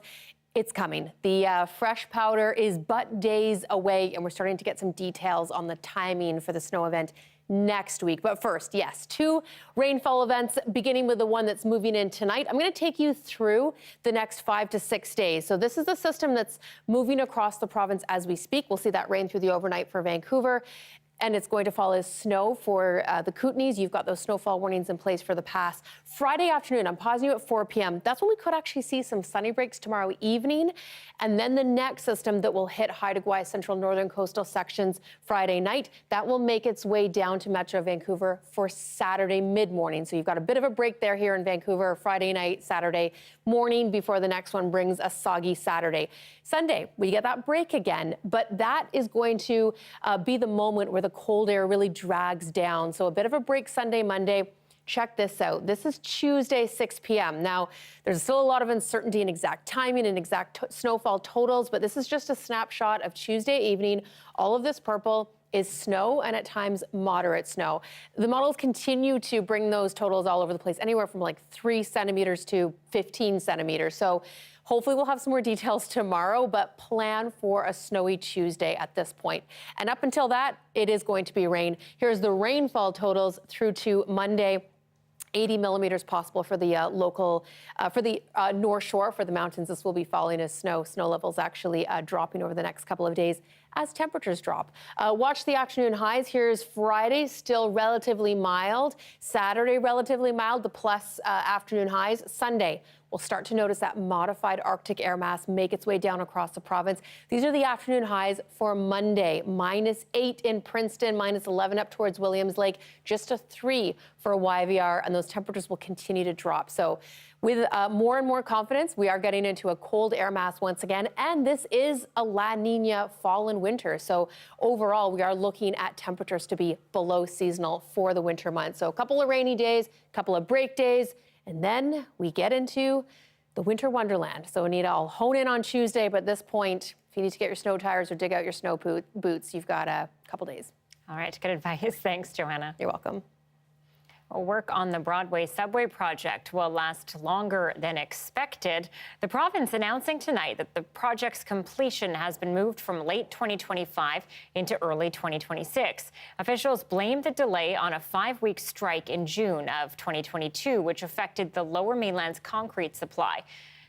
It's coming. The fresh powder is but days away, and we're starting to get some details on the timing for the snow event next week. But first, yes, 2 rainfall events, beginning with the one that's moving in tonight. I'm going to take you through the next 5 to 6 days. So this is a system that's moving across the province as we speak. We'll see that rain through the overnight for Vancouver. And it's going to fall as snow for the Kootenays. You've got those snowfall warnings in place for the pass. Friday afternoon, I'm pausing you at 4 p.m. That's when we could actually see some sunny breaks tomorrow evening. And then the next system that will hit Haida Gwaii central northern coastal sections Friday night, that will make its way down to Metro Vancouver for Saturday mid-morning. So you've got a bit of a break there here in Vancouver, Friday night, Saturday morning before the next one brings a soggy Saturday. Sunday, we get that break again, but that is going to be the moment where the cold air really drags down. So a bit of a break Sunday, Monday. Check this out. This is Tuesday, 6 p.m. Now, there's still a lot of uncertainty in exact timing and exact snowfall totals, but this is just a snapshot of Tuesday evening. All of this purple is snow and at times moderate snow. The models continue to bring those totals all over the place, anywhere from like 3 centimeters to 15 centimeters. So hopefully we'll have some more details tomorrow, but plan for a snowy Tuesday at this point. And up until that, it is going to be rain. Here's the rainfall totals through to Monday. 80 millimeters possible for the North Shore. For the mountains, this will be falling as snow. Snow levels actually dropping over the next couple of days as temperatures drop. Watch the afternoon highs. Here's Friday, still relatively mild. Saturday, relatively mild, the plus afternoon highs. Sunday, we'll start to notice that modified Arctic air mass make its way down across the province. These are the afternoon highs for Monday. -8 in Princeton, -11 up towards Williams Lake, just a 3 for YVR, and those temperatures will continue to drop. So with more and more confidence, we are getting into a cold air mass once again, and this is a La Nina fall and winter. So overall, we are looking at temperatures to be below seasonal for the winter months. So a couple of rainy days, a couple of break days, and then we get into the winter wonderland. So Anita, I'll hone in on Tuesday, but at this point, if you need to get your snow tires or dig out your snow boots, you've got a couple days. All right, good advice. Thanks, Johanna. You're welcome. Work on the Broadway subway project will last longer than expected. The province announcing tonight that the project's completion has been moved from late 2025 into early 2026. Officials blame the delay on a 5-week strike in June of 2022, which affected the Lower Mainland's concrete supply.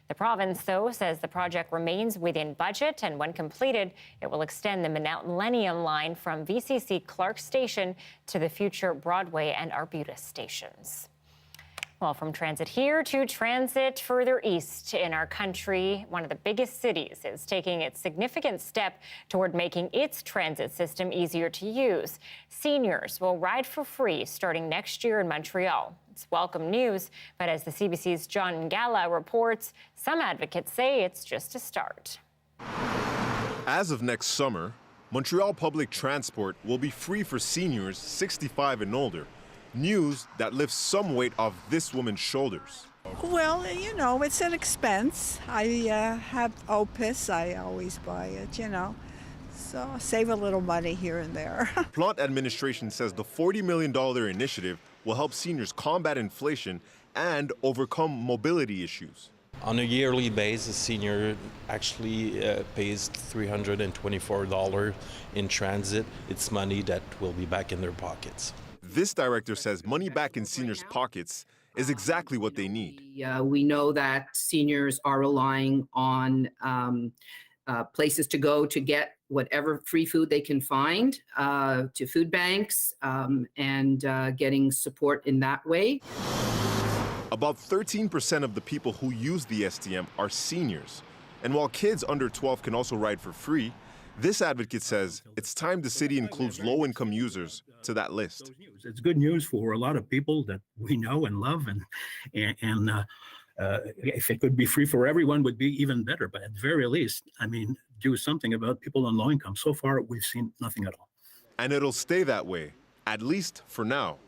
The province, though, says the project remains within budget, and when completed, it will extend the Millennium Line from VCC Clark Station to the future Broadway and Arbutus stations. Well, from transit here to transit further east in our country, one of the biggest cities is taking its significant step toward making its transit system easier to use. Seniors will ride for free starting next year in Montreal. It's welcome news, but as the CBC's John Ngala reports, some advocates say it's just a start. As of next summer, Montreal public transport will be free for seniors 65 and older. News that lifts some weight off this woman's shoulders. Well, you know, it's an expense. I have Opus. I always buy it, you know. So save a little money here and there. Plante administration says the $40 million initiative will help seniors combat inflation and overcome mobility issues. On a yearly basis, senior actually pays $324 in transit. It's money that will be back in their pockets. This director says money back in seniors' pockets is exactly what they need. We know that seniors are relying on places to go to get whatever free food they can find, to food banks, and getting support in that way. About 13% of the people who use the STM are seniors. And while kids under 12 can also ride for free, this advocate says it's time the city includes low-income users to that list. It's good news for a lot of people that we know and love, and if it could be free for everyone, would be even better. But at the very least, I mean, do something about people on low income. So far, we've seen nothing at all. And it'll stay that way, at least for now.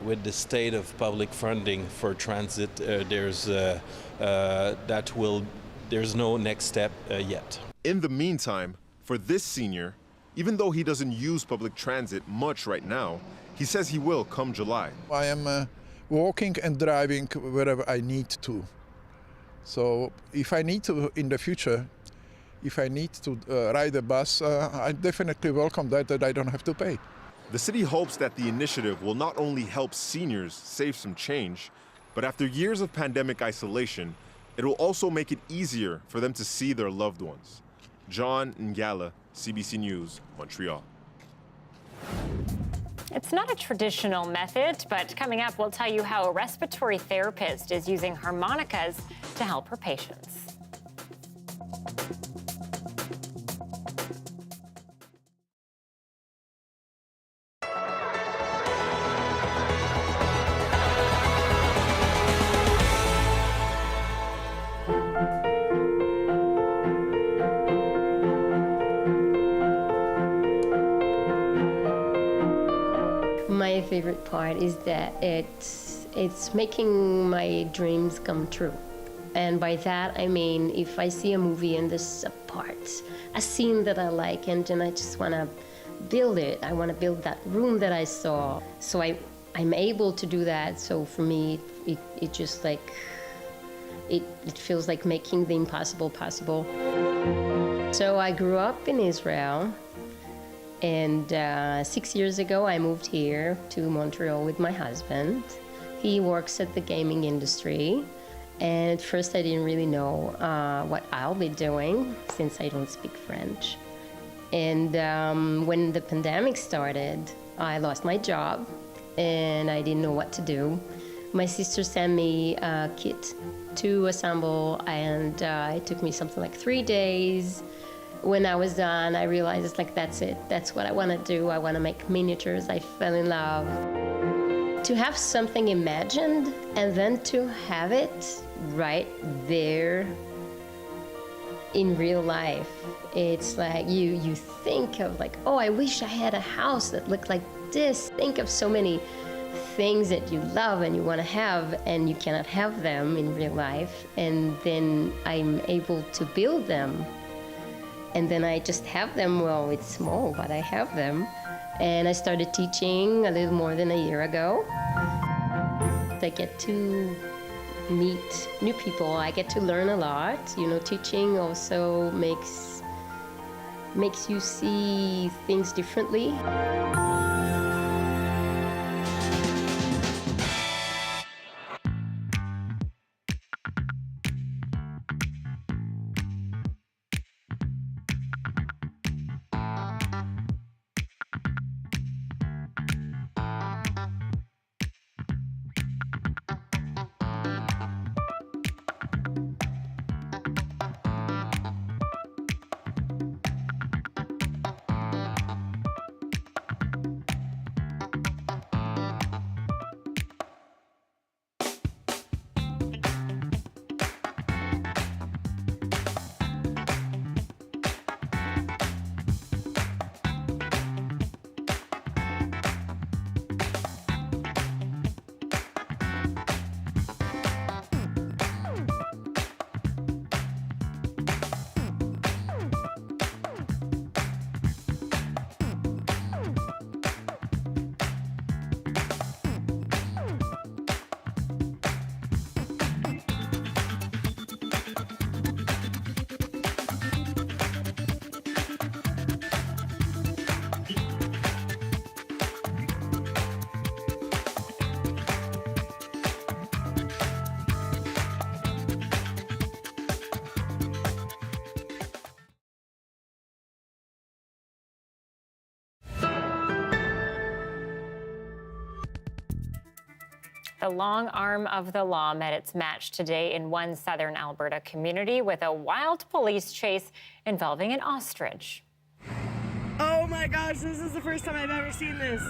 With the state of public funding for transit, that will there's no next step yet. In the meantime, for this senior, even though he doesn't use public transit much right now, he says he will come July. I am walking and driving wherever I need to. So if I need to in the future, if I need to ride a bus, I definitely welcome that I don't have to pay. The city hopes that the initiative will not only help seniors save some change, but after years of pandemic isolation, it will also make it easier for them to see their loved ones. John Ngala, CBC News, Montreal. It's not a traditional method, but coming up, we'll tell you how a respiratory therapist is using harmonicas to help her patients. My favorite part is that it's making my dreams come true. And by that, I mean, if I see a movie and there's a part, a scene that I like, and then I just want to build it. I want to build that room that I saw. So I'm able to do that. So for me, it just like, it feels like making the impossible possible. So I grew up in Israel. And 6 years ago, I moved here to Montreal with my husband. He works at the gaming industry. And at first, I didn't really know what I'll be doing since I don't speak French. And when the pandemic started, I lost my job and I didn't know what to do. My sister sent me a kit to assemble, and it took me something like 3 days. When I was done, I realized it's like, that's it. That's what I want to do. I want to make miniatures. I fell in love. To have something imagined and then to have it right there in real life, it's like you think of like, oh, I wish I had a house that looked like this. Think of so many things that you love and you want to have, and you cannot have them in real life. And then I'm able to build them. And then I just have them. Well, it's small, but I have them. And I started teaching a little more than a year ago. I get to meet new people. I get to learn a lot. You know, teaching also makes you see things differently. The long arm of the law met its match today in one southern Alberta community with a wild police chase involving an ostrich. Oh my gosh, this is the first time I've ever seen this.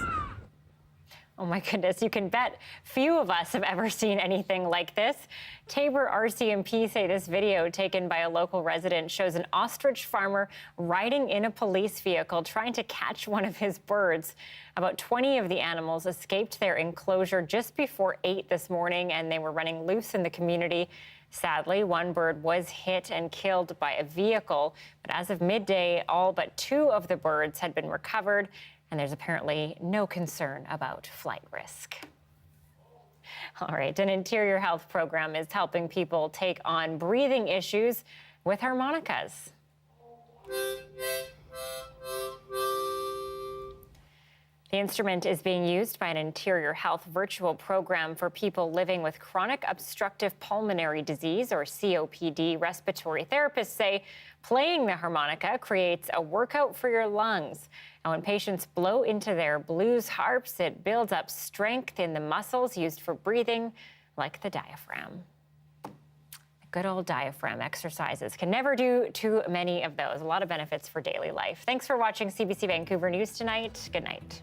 Oh my goodness, you can bet few of us have ever seen anything like this. Tabor RCMP say this video taken by a local resident shows an ostrich farmer riding in a police vehicle trying to catch one of his birds. About 20 of the animals escaped their enclosure just before 8 this morning, and they were running loose in the community. Sadly, one bird was hit and killed by a vehicle, but as of midday, all but 2 of the birds had been recovered, and there's apparently no concern about flight risk. All right, an interior health program is helping people take on breathing issues with harmonicas. The instrument is being used by an interior health virtual program for people living with chronic obstructive pulmonary disease, or COPD. Respiratory therapists say playing the harmonica creates a workout for your lungs. And when patients blow into their blues harps, it builds up strength in the muscles used for breathing, like the diaphragm. Good old diaphragm exercises. Can never do too many of those. A lot of benefits for daily life. Thanks for watching CBC Vancouver News tonight. Good night.